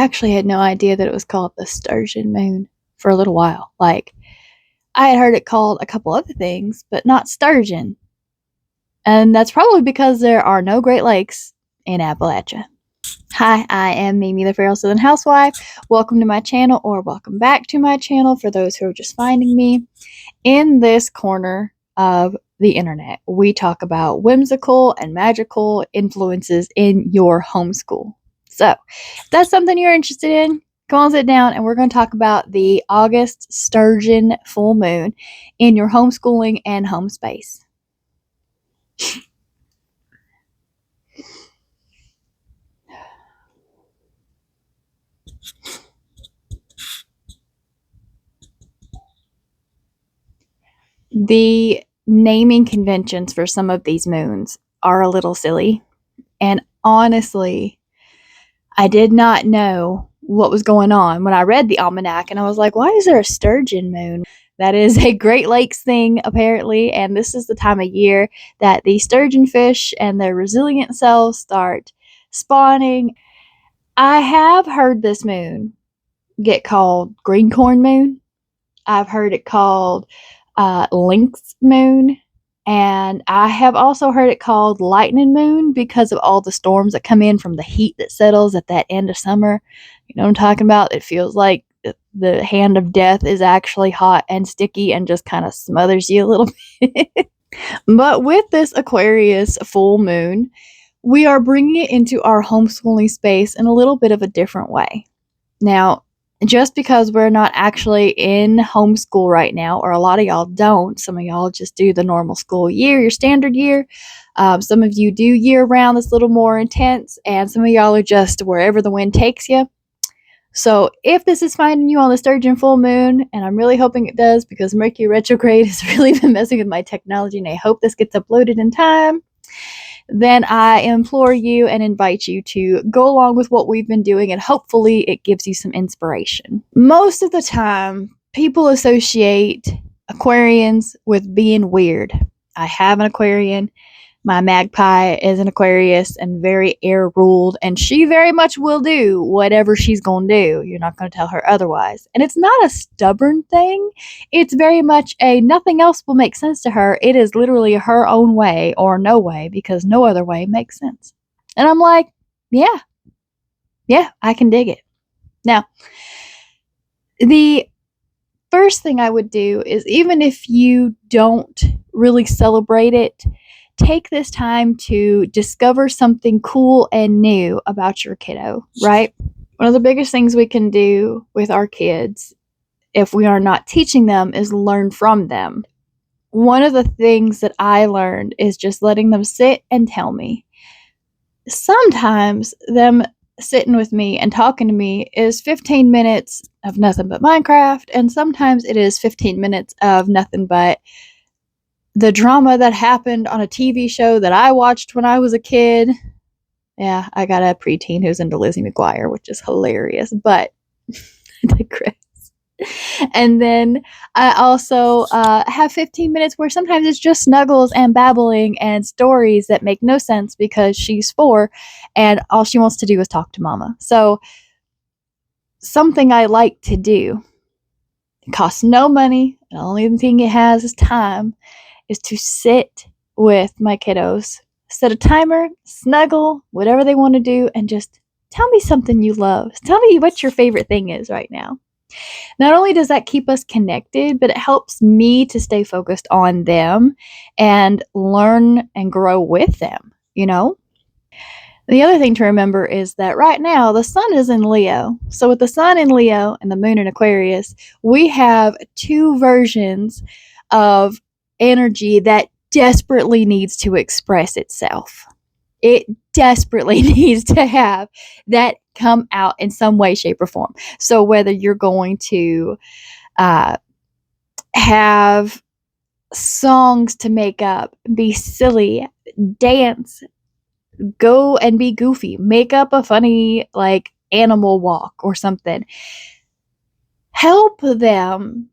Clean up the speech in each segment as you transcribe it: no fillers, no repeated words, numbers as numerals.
actually had no idea that it was called the Sturgeon Moon for a little while. Like, I had heard it called a couple other things, but not sturgeon. And that's probably because there are no Great Lakes in Appalachia. Hi, I am Mimi, the Feral Southern Housewife. Welcome to my channel, or welcome back to my channel for those who are just finding me. In this corner of the internet, we talk about whimsical and magical influences in your homeschool. So, if that's something you're interested in, come on, sit down, and we're going to talk about the August Sturgeon Full Moon in your homeschooling and home space. The naming conventions for some of these moons are a little silly. And honestly, I did not know what was going on when I read the almanac, and I was like, why is there a sturgeon moon? That is a Great Lakes thing, apparently, and this is the time of year that the sturgeon fish and their resilient cells start spawning. I have heard this moon get called green corn moon. I've heard it called lynx moon, and I have also heard it called lightning moon because of all the storms that come in from the heat that settles at that end of summer. You know what I'm talking about? It feels like the hand of death is actually hot and sticky and just kind of smothers you a little bit. But with this Aquarius full moon, we are bringing it into our homeschooling space in a little bit of a different way. Now, just because we're not actually in homeschool right now, or a lot of y'all don't, some of y'all just do the normal school year, your standard year. Some of you do year round, that's a little more intense, and some of y'all are just wherever the wind takes you. So if this is finding you on the Sturgeon Full Moon, and I'm really hoping it does because Mercury retrograde has really been messing with my technology, and I hope this gets uploaded in time, then I implore you and invite you to go along with what we've been doing, and hopefully it gives you some inspiration. Most of the time, people associate Aquarians with being weird. I have an Aquarian. My magpie is an Aquarius and very air ruled, and she very much will do whatever she's going to do. You're not going to tell her otherwise. And it's not a stubborn thing. It's very much a nothing else will make sense to her. It is literally her own way or no way, because no other way makes sense. And I'm like, yeah, I can dig it. Now, the first thing I would do is, even if you don't really celebrate it, take this time to discover something cool and new about your kiddo, right? One of the biggest things we can do with our kids, if we are not teaching them, is learn from them. One of the things that I learned is just letting them sit and tell me. Sometimes them sitting with me and talking to me is 15 minutes of nothing but Minecraft, and sometimes it is 15 minutes of nothing but the drama that happened on a TV show that I watched when I was a kid. Yeah, I got a preteen who's into Lizzie McGuire, which is hilarious, but I digress. And then I also have 15 minutes where sometimes it's just snuggles and babbling and stories that make no sense because she's 4 and all she wants to do is talk to mama. So something I like to do, it costs no money, the only thing it has is time, is to sit with my kiddos, set a timer, snuggle, whatever they want to do, and just tell me something you love. Tell me what your favorite thing is right now. Not only does that keep us connected, but it helps me to stay focused on them and learn and grow with them, you know? The other thing to remember is that right now the sun is in Leo. So with the sun in Leo and the moon in Aquarius, we have two versions of energy that desperately needs to express itself. It desperately needs to have that come out in some way, shape, or form. So whether you're going to have songs to make up, be silly, dance, go and be goofy, make up a funny like animal walk or something, help them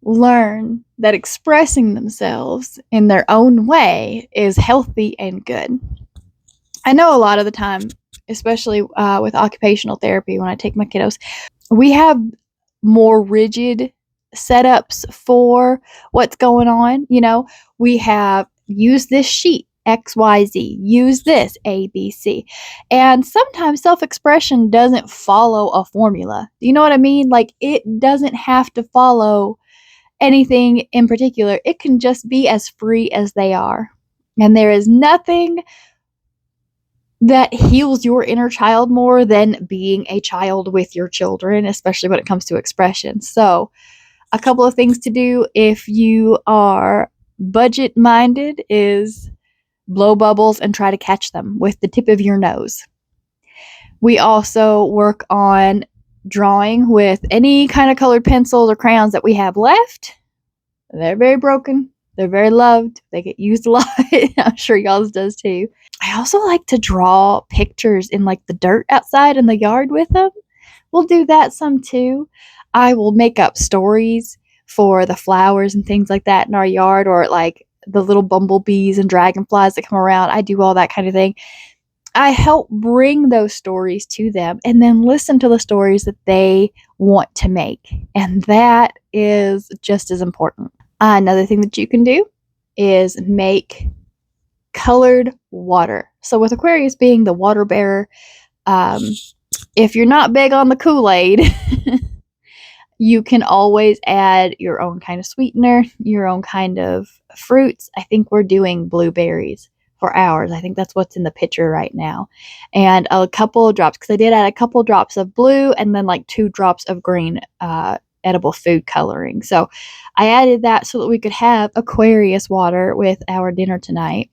learn that expressing themselves in their own way is healthy and good. I know a lot of the time especially with occupational therapy when I take my kiddos. We have more rigid setups for what's going on. We have use this sheet, XYZ, use this ABC. And sometimes self-expression doesn't follow a formula. You know what I mean? Like, it doesn't have to follow anything in particular. It can just be as free as they are. And there is nothing that heals your inner child more than being a child with your children, especially when it comes to expression. So, a couple of things to do if you are budget minded is blow bubbles and try to catch them with the tip of your nose. We also work on drawing with any kind of colored pencils or crayons that we have left. They're very broken. They're very loved. They get used a lot. I'm sure y'all's does too. I also like to draw pictures in like the dirt outside in the yard with them. We'll do that some too. I will make up stories for the flowers and things like that in our yard, or like the little bumblebees and dragonflies that come around. I do all that kind of thing. I help bring those stories to them and then listen to the stories that they want to make. And that is just as important. Another thing that you can do is make colored water. So with Aquarius being the water bearer, if you're not big on the Kool-Aid, you can always add your own kind of sweetener, your own kind of fruits. I think we're doing blueberries for ours. I think that's what's in the picture right now. And a couple of drops, because I did add a couple drops of blue and then like 2 drops of green edible food coloring. So I added that so that we could have Aquarius water with our dinner tonight.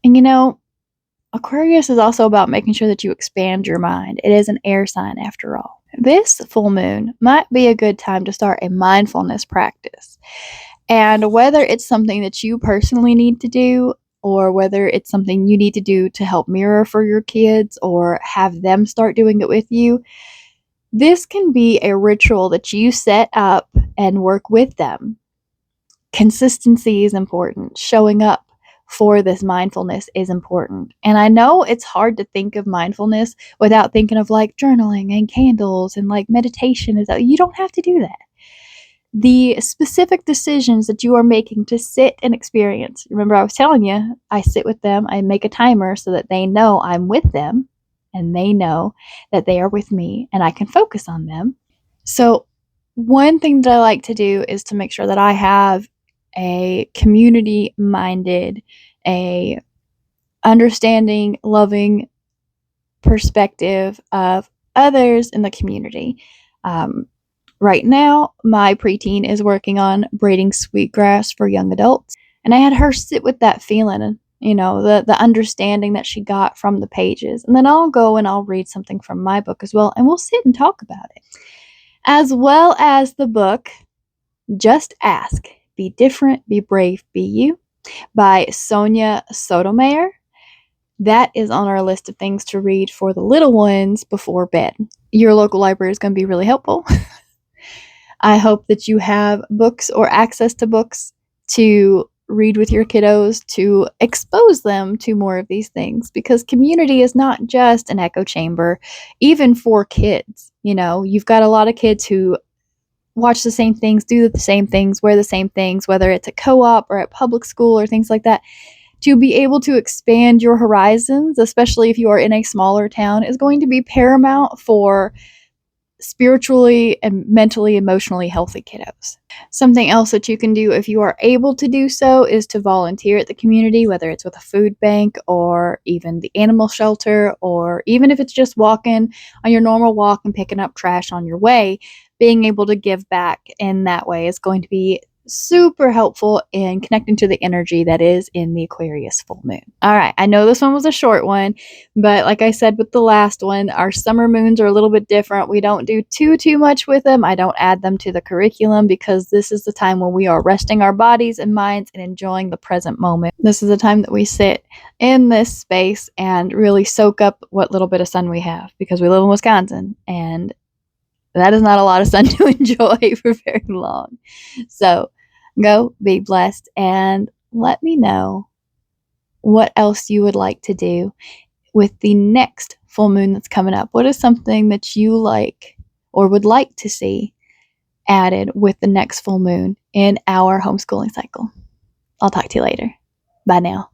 And Aquarius is also about making sure that you expand your mind. It is an air sign after all. This full moon might be a good time to start a mindfulness practice. And whether it's something that you personally need to do, or whether it's something you need to do to help mirror for your kids or have them start doing it with you, this can be a ritual that you set up and work with them. Consistency is important. Showing up for this mindfulness is important. And I know it's hard to think of mindfulness without thinking of like journaling and candles and like meditation. You don't have to do that. The specific decisions that you are making to sit and experience. Remember, I was telling you, I sit with them, I make a timer so that they know I'm with them and they know that they are with me and I can focus on them. So, one thing that I like to do is to make sure that I have a community-minded, a understanding, loving perspective of others in the community. Right now, my preteen is working on braiding sweetgrass for young adults, and I had her sit with that feeling, the understanding that she got from the pages. And then I'll go and I'll read something from my book as well, and we'll sit and talk about it. As well as the book, Just Ask, Be Different, Be Brave, Be You, by Sonia Sotomayor. That is on our list of things to read for the little ones before bed. Your local library is going to be really helpful. I hope that you have books or access to books to read with your kiddos to expose them to more of these things, because community is not just an echo chamber, even for kids. You've got a lot of kids who watch the same things, do the same things, wear the same things, whether it's at co-op or at public school or things like that. To be able to expand your horizons, especially if you are in a smaller town, is going to be paramount for spiritually and mentally, emotionally healthy kiddos. Something else that you can do if you are able to do so is to volunteer at the community, whether it's with a food bank or even the animal shelter, or even if it's just walking on your normal walk and picking up trash on your way. Being able to give back in that way is going to be super helpful in connecting to the energy that is in the Aquarius full moon. All right, I know this one was a short one, but like I said with the last one, our summer moons are a little bit different. We don't do too much with them. I don't add them to the curriculum because this is the time when we are resting our bodies and minds and enjoying the present moment. This is the time that we sit in this space and really soak up what little bit of sun we have, because we live in Wisconsin and that is not a lot of sun to enjoy for very long. So go be blessed and let me know what else you would like to do with the next full moon that's coming up? What is something that you like or would like to see added with the next full moon in our homeschooling cycle? I'll talk to you later. Bye now.